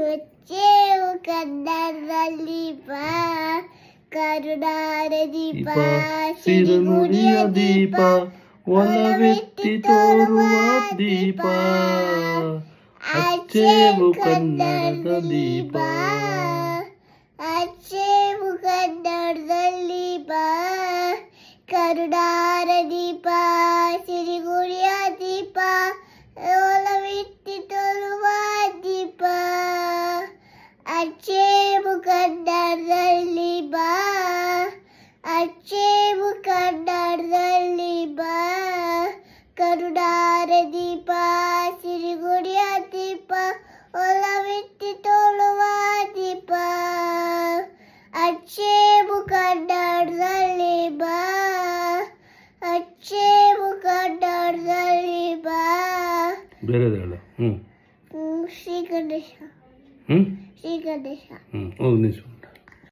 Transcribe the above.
ಅಚ್ಚೇವು ಕನ್ನಡದಲ್ಲಿ ಬಾ ಕರುಣಾರ ದೀಪ ಸಿರುನುಡಿಯ ದೀಪ ಒಲವೆತ್ತಿ ತೋರುವ ದೀಪ ಅಚ್ಚೇವು ಕನ್ನಡದಲ್ಲಿ ಬಾ ಅಚ್ಚೇವು ಕನ್ನಡದಲ್ಲಿ ಬಾ ಕರುಣಾರ ದೀಪ ಸಿರಿಗುಡಿಯ ದೀಪ ಒಲವೆತ್ತಿ ತೋರುವ ದೀಪ ಅಚ್ಚೇವು ಕನ್ನಡದಲ್ಲಿ ಬಾ ಅಚ್ಚೇವು ಕನ್ನಡದಲ್ಲಿ ಬಾ ಕರುಣಾರ ದೀಪ ಸಿರಿಗುಡಿಯ ದೀಪ ಒಲವೆತ್ತಿ ತೋರುವ ದೀಪ ಅಚ್ಚೇವು ಕನ್ನಡದಲ್ಲಿ ಬಾ ಅಚ್ಚೇವು ಕನ್ನಡದಲ್ಲಿ ಬಾ ಬೇರೆ ಹೇಳ ಶ್ರೀ ಗಣೇಶ ಶ್ರೀ ಗಣೇಶ ಹೋಗಿ ನಿಲ್ಸು